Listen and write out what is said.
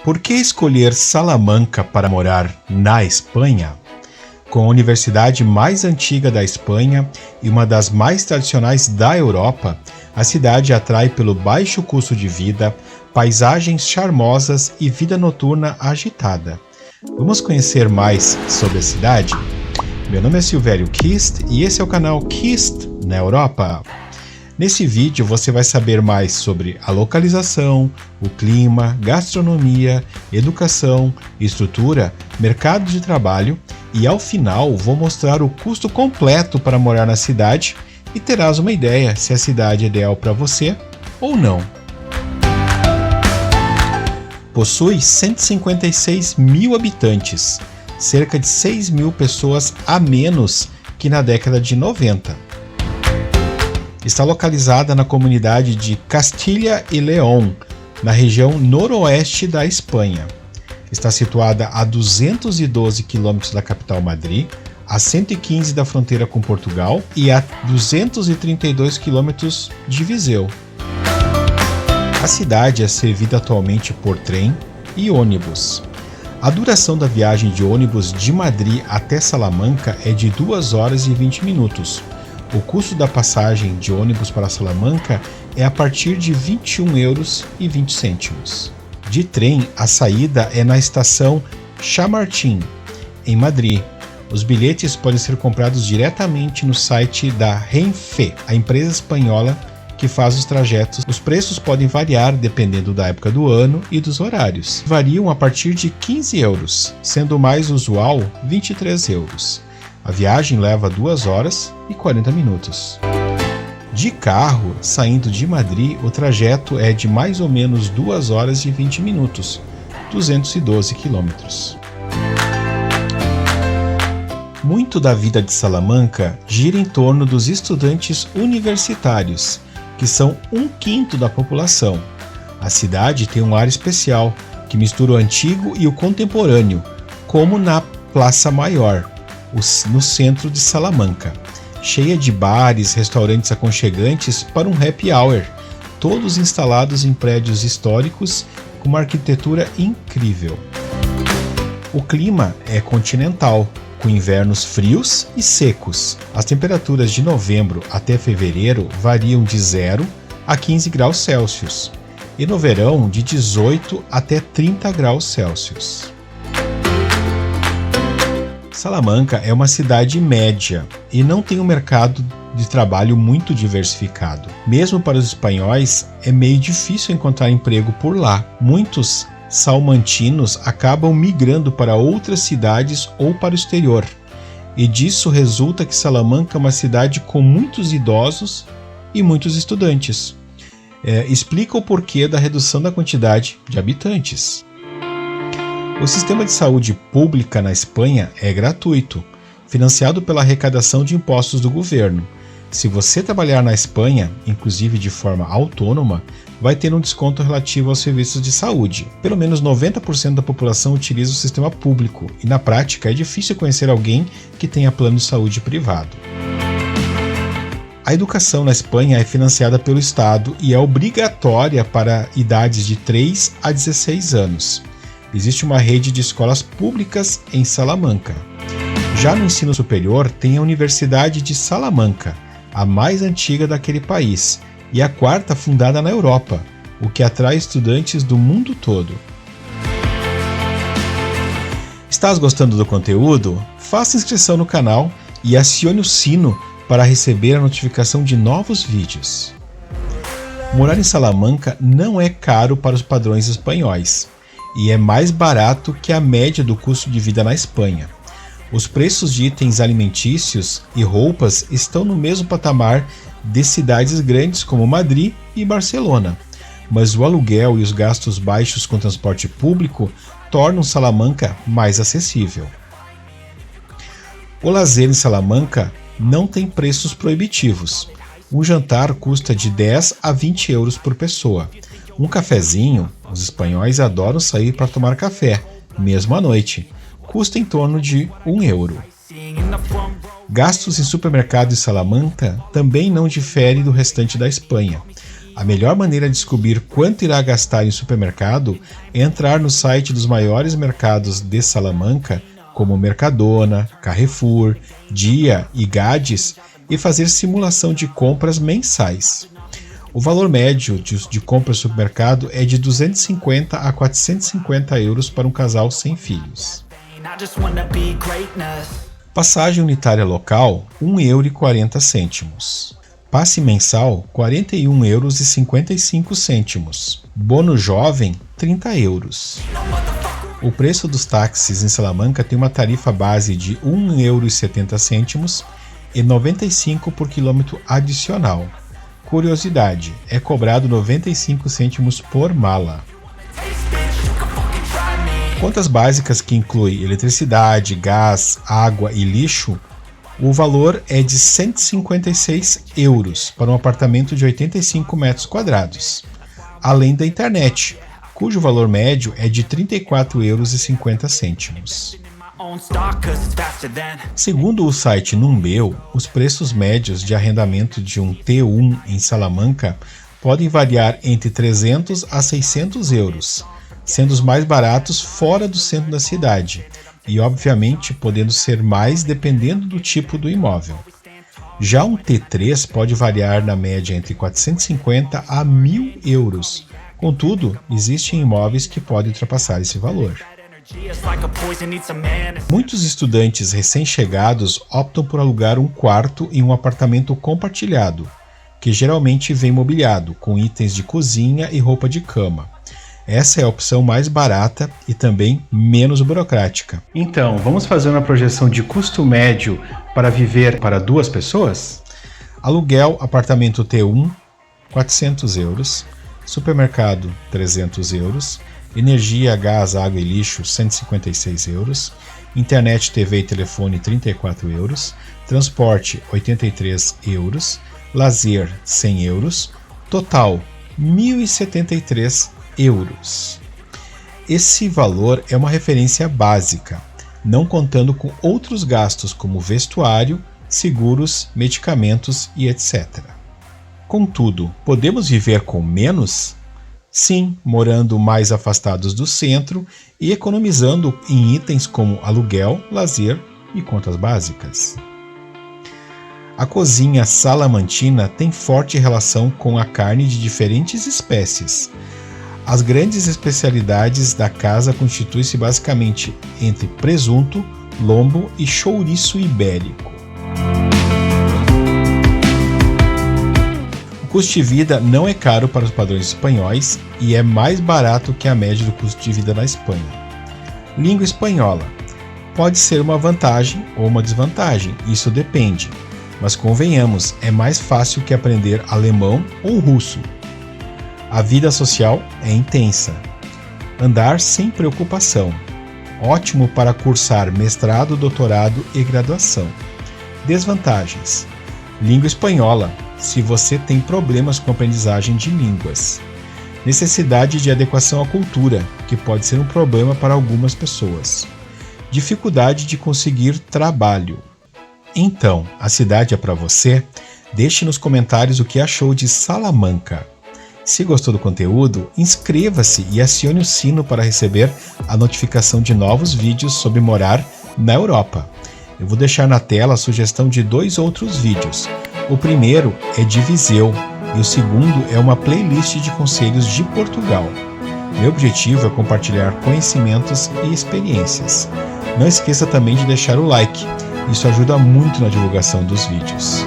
Por que escolher Salamanca para morar na Espanha? Com a universidade mais antiga da Espanha e uma das mais tradicionais da Europa, a cidade atrai pelo baixo custo de vida, paisagens charmosas e vida noturna agitada. Vamos conhecer mais sobre a cidade? Meu nome é Silvério Kist e esse é o canal Kist na Europa. Nesse vídeo você vai saber mais sobre a localização, o clima, gastronomia, educação, estrutura, mercado de trabalho e ao final vou mostrar o custo completo para morar na cidade e terás uma ideia se a cidade é ideal para você ou não. Possui 156 mil habitantes, cerca de 6 mil pessoas a menos que na década de 90. Está localizada na comunidade de Castilla y León, na região noroeste da Espanha. Está situada a 212 quilômetros da capital Madrid, a 115 da fronteira com Portugal e a 232 quilômetros de Viseu. A cidade é servida atualmente por trem e ônibus. A duração da viagem de ônibus de Madrid até Salamanca é de 2 horas e 20 minutos. O custo da passagem de ônibus para Salamanca é a partir de €21,20. De trem, a saída é na estação Chamartín, em Madrid. Os bilhetes podem ser comprados diretamente no site da Renfe, a empresa espanhola que faz os trajetos. Os preços podem variar dependendo da época do ano e dos horários. Variam a partir de €15, sendo o mais usual €23. A viagem leva 2 horas e 40 minutos. De carro, saindo de Madrid, o trajeto é de mais ou menos 2 horas e 20 minutos, 212 quilômetros. Muito da vida de Salamanca gira em torno dos estudantes universitários, que são 1/5 da população. A cidade tem um ar especial, que mistura o antigo e o contemporâneo, como na Praça Maior, no centro de Salamanca, cheia de bares, restaurantes aconchegantes para um happy hour, todos instalados em prédios históricos com uma arquitetura incrível. O clima é continental, com invernos frios e secos. As temperaturas de novembro até fevereiro variam de 0 a 15 graus Celsius e no verão de 18 até 30 graus Celsius. Salamanca é uma cidade média e não tem um mercado de trabalho muito diversificado. Mesmo para os espanhóis, é meio difícil encontrar emprego por lá. Muitos salmantinos acabam migrando para outras cidades ou para o exterior. E disso resulta que Salamanca é uma cidade com muitos idosos e muitos estudantes. Explica o porquê da redução da quantidade de habitantes. O sistema de saúde pública na Espanha é gratuito, financiado pela arrecadação de impostos do governo. Se você trabalhar na Espanha, inclusive de forma autônoma, vai ter um desconto relativo aos serviços de saúde. Pelo menos 90% da população utiliza o sistema público e, na prática, é difícil conhecer alguém que tenha plano de saúde privado. A educação na Espanha é financiada pelo Estado e é obrigatória para idades de 3 a 16 anos. Existe uma rede de escolas públicas em Salamanca. Já no ensino superior, tem a Universidade de Salamanca, a mais antiga daquele país, e a 4ª fundada na Europa, o que atrai estudantes do mundo todo. Estás gostando do conteúdo? Faça inscrição no canal e acione o sino para receber a notificação de novos vídeos. Morar em Salamanca não é caro para os padrões espanhóis e é mais barato que a média do custo de vida na Espanha. Os preços de itens alimentícios e roupas estão no mesmo patamar de cidades grandes como Madrid e Barcelona, mas o aluguel e os gastos baixos com transporte público tornam Salamanca mais acessível. O lazer em Salamanca não tem preços proibitivos. Um jantar custa de 10 a 20 euros por pessoa. Um cafezinho, os espanhóis adoram sair para tomar café, mesmo à noite. Custa em torno de €1. Gastos em supermercado em Salamanca também não diferem do restante da Espanha. A melhor maneira de descobrir quanto irá gastar em supermercado é entrar no site dos maiores mercados de Salamanca, como Mercadona, Carrefour, Dia e Gades, e fazer simulação de compras mensais. O valor médio de compra no supermercado é de 250 a 450 euros para um casal sem filhos. Passagem unitária local, 1,40 €. Passe mensal, 41,55 €. Bônus jovem, 30 €. O preço dos táxis em Salamanca tem uma tarifa base de 1,70 € e 95 por quilômetro adicional. Curiosidade, é cobrado 95 cêntimos por mala. Contas básicas que incluem eletricidade, gás, água e lixo, o valor é de 156 € para um apartamento de 85 metros quadrados, além da internet, cujo valor médio é de 34,50 €. Segundo o site Numbeo, os preços médios de arrendamento de um T1 em Salamanca podem variar entre 300 a 600 €, sendo os mais baratos fora do centro da cidade, e obviamente podendo ser mais dependendo do tipo do imóvel. Já um T3 pode variar na média entre 450 a 1.000 €. Contudo, existem imóveis que podem ultrapassar esse valor. Muitos estudantes recém-chegados optam por alugar um quarto em um apartamento compartilhado, que geralmente vem mobiliado, com itens de cozinha e roupa de cama. Essa é a opção mais barata e também menos burocrática. Então, vamos fazer uma projeção de custo médio para viver para 2 pessoas? Aluguel, apartamento T1, 400 €. Supermercado, 300 €. Energia, gás, água e lixo, 156 €. Internet, TV e telefone, 34 €. Transporte, 83 €. Lazer, 100 €. Total, 1.073 €. Esse valor é uma referência básica, não contando com outros gastos como vestuário, seguros, medicamentos e etc. Contudo, podemos viver com menos? Sim, morando mais afastados do centro e economizando em itens como aluguel, lazer e contas básicas. A cozinha salamantina tem forte relação com a carne de diferentes espécies. As grandes especialidades da casa constituem-se basicamente entre presunto, lombo e chouriço ibérico. O custo de vida não é caro para os padrões espanhóis e é mais barato que a média do custo de vida na Espanha. Língua espanhola. Pode ser uma vantagem ou uma desvantagem, isso depende, mas convenhamos, é mais fácil que aprender alemão ou russo. A vida social é intensa. Andar sem preocupação. Ótimo para cursar mestrado, doutorado e graduação. Desvantagens. Língua espanhola, se você tem problemas com aprendizagem de línguas. Necessidade de adequação à cultura, que pode ser um problema para algumas pessoas. Dificuldade de conseguir trabalho. Então, a cidade é para você? Deixe nos comentários o que achou de Salamanca. Se gostou do conteúdo, inscreva-se e acione o sino para receber a notificação de novos vídeos sobre morar na Europa. Eu vou deixar na tela a sugestão de 2 outros vídeos. O primeiro é de Viseu e o segundo é uma playlist de conselhos de Portugal. Meu objetivo é compartilhar conhecimentos e experiências. Não esqueça também de deixar o like, isso ajuda muito na divulgação dos vídeos.